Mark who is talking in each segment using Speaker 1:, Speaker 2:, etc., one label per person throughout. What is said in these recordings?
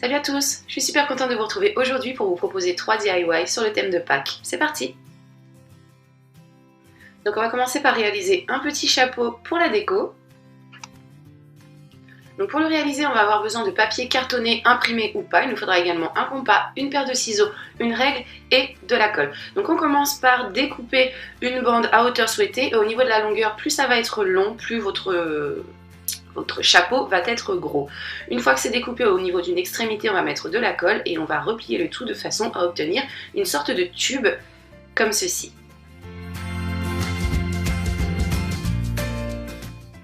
Speaker 1: Salut à tous, je suis super contente de vous retrouver aujourd'hui pour vous proposer 3 DIY sur le thème de Pâques. C'est parti! Donc on va commencer par réaliser un petit chapeau pour la déco. Donc pour le réaliser, on va avoir besoin de papier cartonné, imprimé ou pas. Il nous faudra également un compas, une paire de ciseaux, une règle et de la colle. Donc on commence par découper une bande à hauteur souhaitée. Et au niveau de la longueur, plus ça va être long, plus votre chapeau va être gros. Une fois que c'est découpé au niveau d'une extrémité, on va mettre de la colle et on va replier le tout de façon à obtenir une sorte de tube comme ceci.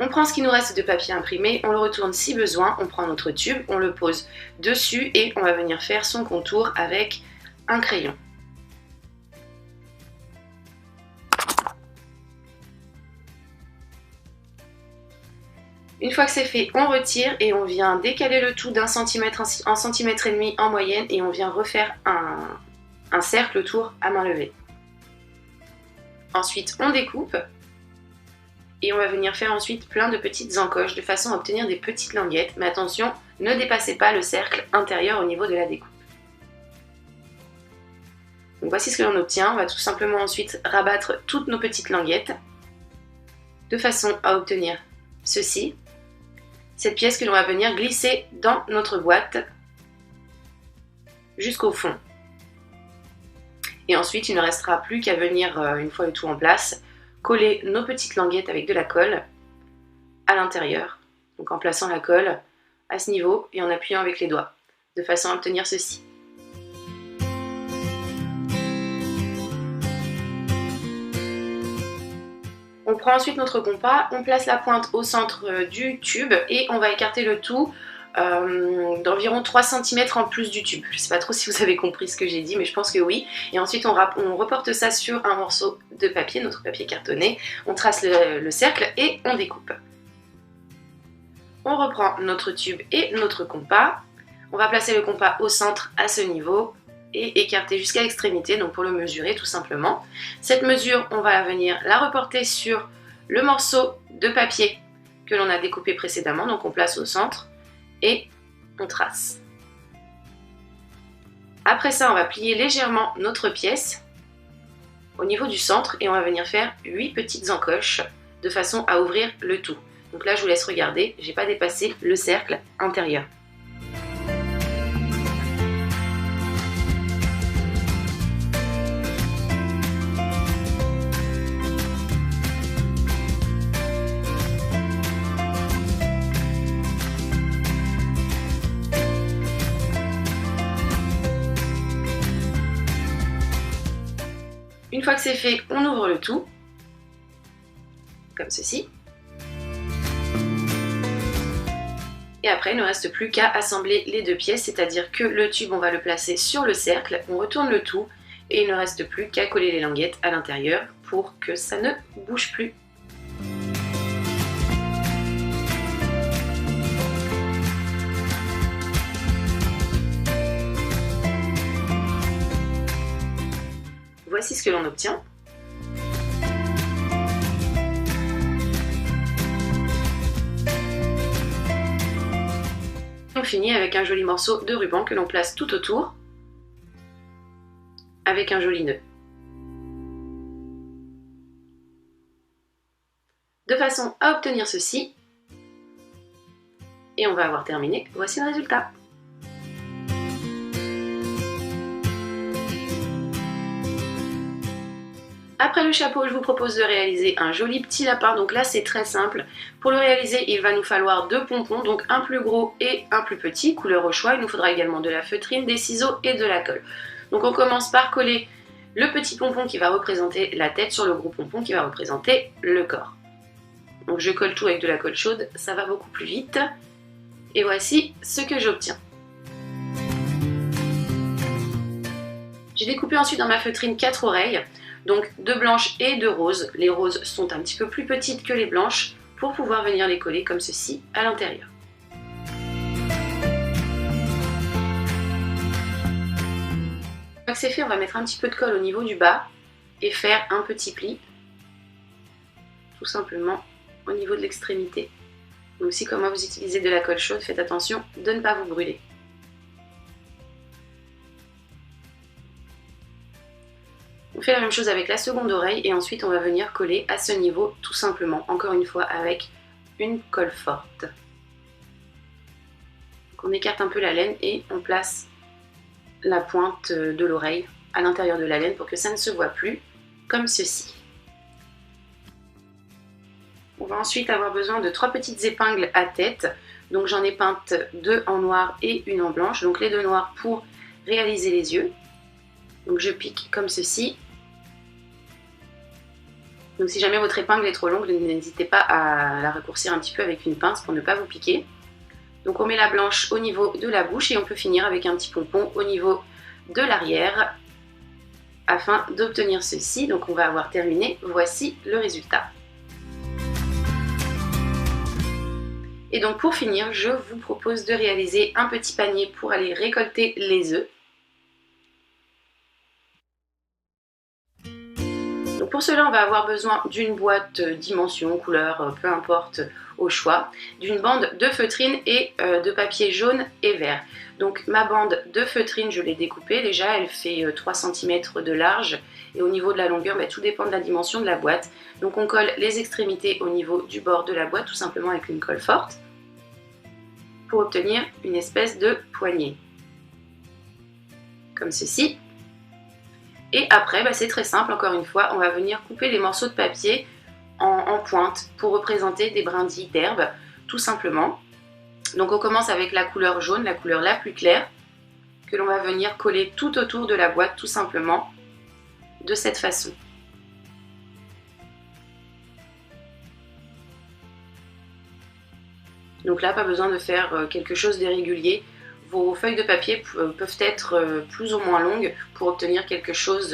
Speaker 1: On prend ce qui nous reste de papier imprimé, on le retourne si besoin, on prend notre tube, on le pose dessus et on va venir faire son contour avec un crayon. Une fois que c'est fait, on retire et on vient décaler le tout d'1 cm, 1,5 cm en moyenne et on vient refaire un cercle autour à main levée. Ensuite, on découpe et on va venir faire ensuite plein de petites encoches de façon à obtenir des petites languettes. Mais attention, ne dépassez pas le cercle intérieur au niveau de la découpe. Donc voici ce que l'on obtient. On va tout simplement ensuite rabattre toutes nos petites languettes de façon à obtenir ceci. Cette pièce que l'on va venir glisser dans notre boîte jusqu'au fond. Et ensuite, il ne restera plus qu'à venir, une fois le tout en place, coller nos petites languettes avec de la colle à l'intérieur. Donc en plaçant la colle à ce niveau et en appuyant avec les doigts, de façon à obtenir ceci. On prend ensuite notre compas, on place la pointe au centre du tube et on va écarter le tout d'environ 3 cm en plus du tube. Je ne sais pas trop si vous avez compris ce que j'ai dit, mais je pense que oui. Et ensuite on reporte ça sur un morceau de papier, notre papier cartonné. On trace le cercle et on découpe. On reprend notre tube et notre compas. On va placer le compas au centre à ce niveau et écarter jusqu'à l'extrémité, donc pour le mesurer tout simplement. Cette mesure, on va venir la reporter sur le morceau de papier que l'on a découpé précédemment, donc on place au centre et on trace. Après ça, on va plier légèrement notre pièce au niveau du centre et on va venir faire 8 petites encoches de façon à ouvrir le tout. Donc là, je vous laisse regarder, j'ai pas dépassé le cercle intérieur. Une fois que c'est fait, on ouvre le tout, comme ceci. Et après, il ne reste plus qu'à assembler les deux pièces, c'est-à-dire que le tube, on va le placer sur le cercle, on retourne le tout, et il ne reste plus qu'à coller les languettes à l'intérieur pour que ça ne bouge plus. Voici ce que l'on obtient. On finit avec un joli morceau de ruban que l'on place tout autour avec un joli nœud. De façon à obtenir ceci, et on va avoir terminé. Voici le résultat. Après le chapeau, je vous propose de réaliser un joli petit lapin. Donc là, c'est très simple. Pour le réaliser, il va nous falloir 2 pompons, donc un plus gros et un plus petit, couleur au choix. Il nous faudra également de la feutrine, des ciseaux et de la colle. Donc on commence par coller le petit pompon qui va représenter la tête sur le gros pompon qui va représenter le corps. Donc je colle tout avec de la colle chaude, ça va beaucoup plus vite. Et voici ce que j'obtiens. J'ai découpé ensuite dans ma feutrine 4 oreilles. Donc 2 blanches et 2 roses. Les roses sont un petit peu plus petites que les blanches pour pouvoir venir les coller comme ceci à l'intérieur. Une fois que c'est fait, on va mettre un petit peu de colle au niveau du bas et faire un petit pli, tout simplement au niveau de l'extrémité. Mais aussi, comme moi vous utilisez de la colle chaude, faites attention de ne pas vous brûler. On fait la même chose avec la seconde oreille et ensuite on va venir coller à ce niveau tout simplement, encore une fois avec une colle forte. Donc on écarte un peu la laine et on place la pointe de l'oreille à l'intérieur de la laine pour que ça ne se voit plus, comme ceci. On va ensuite avoir besoin de 3 petites épingles à tête. Donc j'en ai peintes 2 en noir et une en blanche. Donc les 2 noirs pour réaliser les yeux. Donc je pique comme ceci. Donc si jamais votre épingle est trop longue, n'hésitez pas à la raccourcir un petit peu avec une pince pour ne pas vous piquer. Donc on met la blanche au niveau de la bouche et on peut finir avec un petit pompon au niveau de l'arrière afin d'obtenir ceci. Donc on va avoir terminé. Voici le résultat. Et donc pour finir, je vous propose de réaliser un petit panier pour aller récolter les œufs. Donc pour cela, on va avoir besoin d'une boîte dimension, couleur, peu importe au choix, d'une bande de feutrine et de papier jaune et vert. Donc ma bande de feutrine, je l'ai découpée déjà, elle fait 3 cm de large et au niveau de la longueur, tout dépend de la dimension de la boîte. Donc on colle les extrémités au niveau du bord de la boîte, tout simplement avec une colle forte, pour obtenir une espèce de poignée, comme ceci. Et après, c'est très simple, encore une fois, on va venir couper les morceaux de papier en pointe pour représenter des brindilles d'herbe, tout simplement. Donc on commence avec la couleur jaune, la couleur la plus claire, que l'on va venir coller tout autour de la boîte, tout simplement, de cette façon. Donc là, pas besoin de faire quelque chose d'irrégulier. Vos feuilles de papier peuvent être plus ou moins longues pour obtenir quelque chose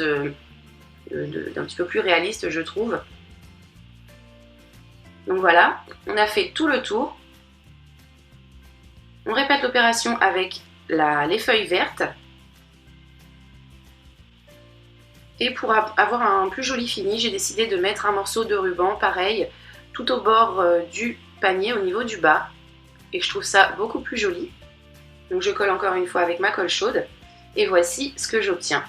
Speaker 1: d'un petit peu plus réaliste, je trouve. Donc voilà, on a fait tout le tour. On répète l'opération avec les feuilles vertes. Et pour avoir un plus joli fini, j'ai décidé de mettre un morceau de ruban, pareil, tout au bord du panier, au niveau du bas. Et je trouve ça beaucoup plus joli. Donc je colle encore une fois avec ma colle chaude. Et voici ce que j'obtiens.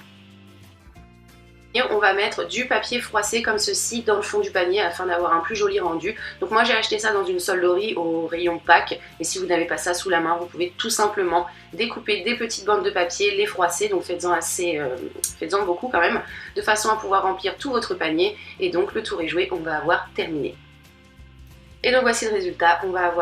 Speaker 1: Et on va mettre du papier froissé comme ceci dans le fond du panier afin d'avoir un plus joli rendu. Donc moi j'ai acheté ça dans une solderie au rayon Pâques. Et si vous n'avez pas ça sous la main, vous pouvez tout simplement découper des petites bandes de papier, les froisser. Donc faites-en beaucoup quand même, de façon à pouvoir remplir tout votre panier. Et donc le tour est joué, on va avoir terminé. Et donc voici le résultat, on va avoir